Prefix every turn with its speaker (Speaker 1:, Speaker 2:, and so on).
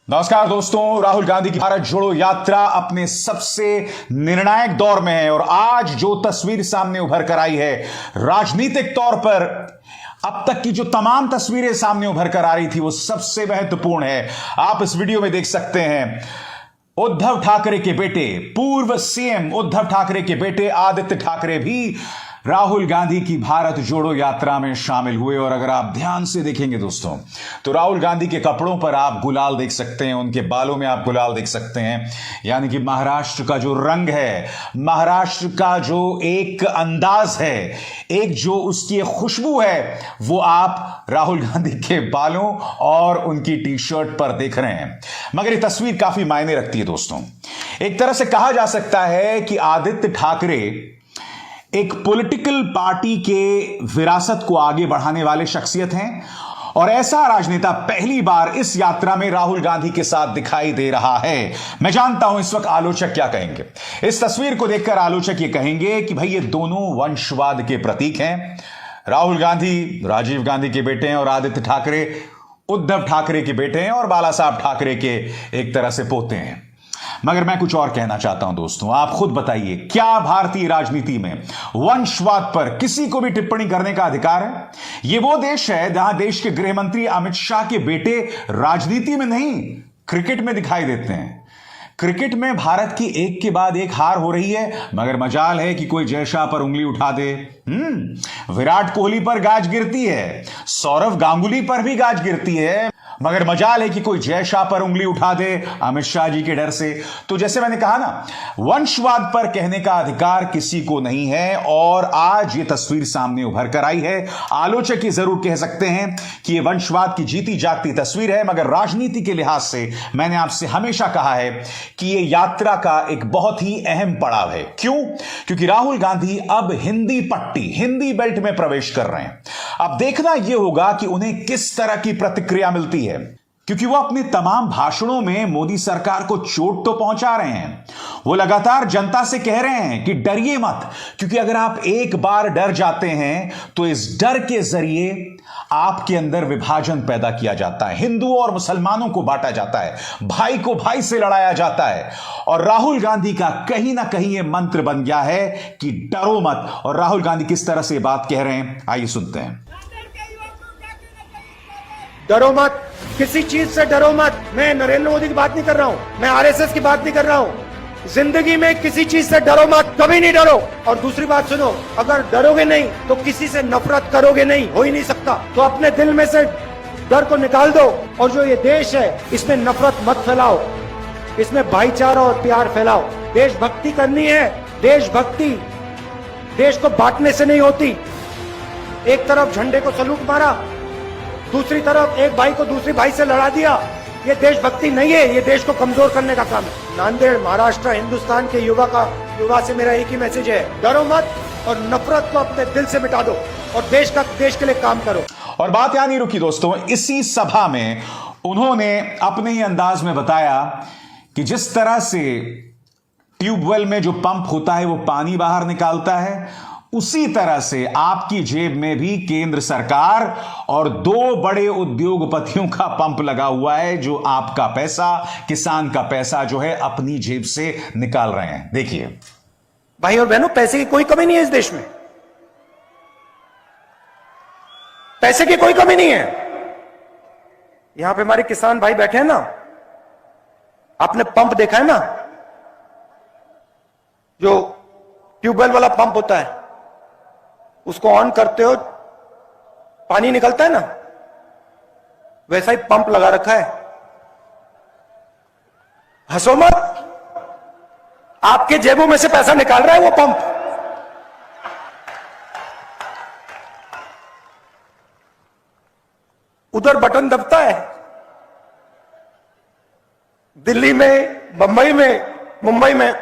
Speaker 1: नमस्कार दोस्तों, राहुल गांधी की भारत जोड़ो यात्रा अपने सबसे निर्णायक दौर में है और आज जो तस्वीर सामने उभर कर आई है राजनीतिक तौर पर अब तक की जो तमाम तस्वीरें सामने उभर कर आ रही थी वो सबसे महत्वपूर्ण है। आप इस वीडियो में देख सकते हैं उद्धव ठाकरे के बेटे, पूर्व सीएम उद्धव ठाकरे के बेटे आदित्य ठाकरे भी राहुल गांधी की भारत जोड़ो यात्रा में शामिल हुए। और अगर आप ध्यान से देखेंगे दोस्तों तो राहुल गांधी के कपड़ों पर आप गुलाल देख सकते हैं, उनके बालों में आप गुलाल देख सकते हैं। यानी कि महाराष्ट्र का जो रंग है, महाराष्ट्र का जो एक अंदाज है, एक जो उसकी खुशबू है, वो आप राहुल गांधी के बालों और उनकी टी शर्ट पर देख रहे हैं। मगर ये तस्वीर काफी मायने रखती है दोस्तों। एक तरह से कहा जा सकता है कि आदित्य ठाकरे एक पॉलिटिकल पार्टी के विरासत को आगे बढ़ाने वाले शख्सियत हैं और ऐसा राजनेता पहली बार इस यात्रा में राहुल गांधी के साथ दिखाई दे रहा है। मैं जानता हूं इस वक्त आलोचक क्या कहेंगे। इस तस्वीर को देखकर आलोचक ये कहेंगे कि भाई ये दोनों वंशवाद के प्रतीक हैं। राहुल गांधी राजीव गांधी के बेटे हैं और आदित्य ठाकरे उद्धव ठाकरे के बेटे हैं और बाला साहब ठाकरे के एक तरह से पोते हैं। मगर मैं कुछ और कहना चाहता हूं दोस्तों, आप खुद बताइए, क्या भारतीय राजनीति में वंशवाद पर किसी को भी टिप्पणी करने का अधिकार है? यह वो देश है जहां देश के गृह मंत्री अमित शाह के बेटे राजनीति में नहीं, क्रिकेट में दिखाई देते हैं। क्रिकेट में भारत की एक के बाद एक हार हो रही है, मगर मजाल है कि कोई जय शाह पर उंगली उठा दे। विराट कोहली पर गाज गिरती है, सौरव गांगुली पर भी गाज गिरती है, मगर मजाल है कि कोई जय शाह पर उंगली उठा दे अमित शाह जी के डर से। तो जैसे मैंने कहा ना, वंशवाद पर कहने का अधिकार किसी को नहीं है और आज ये तस्वीर सामने उभर कर आई है। आलोचक ये जरूर कह सकते हैं कि ये वंशवाद की जीती जागती तस्वीर है, मगर राजनीति के लिहाज से मैंने आपसे हमेशा कहा है कि ये यात्रा का एक बहुत ही अहम पड़ाव है। क्यों? क्योंकि राहुल गांधी अब हिंदी पट्टी, हिंदी बेल्ट में प्रवेश कर रहे हैं। अब देखना यह होगा कि उन्हें किस तरह की प्रतिक्रिया मिलती है, क्योंकि वो अपने तमाम भाषणों में मोदी सरकार को चोट तो पहुंचा रहे हैं। वो लगातार जनता से कह रहे हैं कि डरिए मत, क्योंकि अगर आप एक बार डर जाते हैं तो इस डर के जरिए आपके अंदर विभाजन पैदा किया जाता है, हिंदुओं और मुसलमानों को बांटा जाता है, भाई को भाई से लड़ाया जाता है। और राहुल गांधी का कहीं ना कहीं यह मंत्र बन गया है कि डरो मत। और राहुल गांधी किस तरह से बात कह रहे हैं, आइए सुनते हैं।
Speaker 2: डरो मत, किसी चीज से डरो मत। मैं नरेंद्र मोदी की बात नहीं कर रहा हूं, मैं आरएसएस की बात नहीं कर रहा हूं। जिंदगी में किसी चीज से डरो मत, कभी नहीं डरो। और दूसरी बात सुनो, अगर डरोगे नहीं तो किसी से नफरत करोगे नहीं, हो ही नहीं सकता। तो अपने दिल में से डर को निकाल दो और जो ये देश है इसमें नफरत मत फैलाओ, इसमें भाईचारा और प्यार फैलाओ। देशभक्ति करनी है, देशभक्ति देश को बांटने से नहीं होती। एक तरफ झंडे को सलूट मारा, दूसरी तरफ एक भाई को दूसरी भाई से लड़ा दिया, ये देशभक्ति नहीं है, ये देश को कमजोर करने का काम है। नांदेड़, महाराष्ट्र, हिंदुस्तान के युवा से मेरा एक ही मैसेज है, डरो मत और नफरत को अपने दिल से मिटा दो और देश के लिए काम करो।
Speaker 1: और बात यहां नहीं रुकी दोस्तों, इसी सभा में उन्होंने अपने ही अंदाज में बताया कि जिस तरह से ट्यूबवेल में जो पंप होता है वो पानी बाहर निकालता है, उसी तरह से आपकी जेब में भी केंद्र सरकार और दो बड़े उद्योगपतियों का पंप लगा हुआ है, जो आपका पैसा, किसान का पैसा जो है अपनी जेब से निकाल रहे हैं। देखिए
Speaker 2: भाई और बहनों, पैसे की कोई कमी नहीं है इस देश में, पैसे की कोई कमी नहीं है। यहां पे हमारे किसान भाई बैठे हैं ना, आपने पंप देखा है ना, जो ट्यूबवेल वाला पंप होता है, उसको ऑन करते हो पानी निकलता है ना, वैसा ही पंप लगा रखा है। हंसो मत, आपके जेबों में से पैसा निकाल रहा है वो पंप। उधर बटन दबता है, दिल्ली में, बंबई में, मुंबई में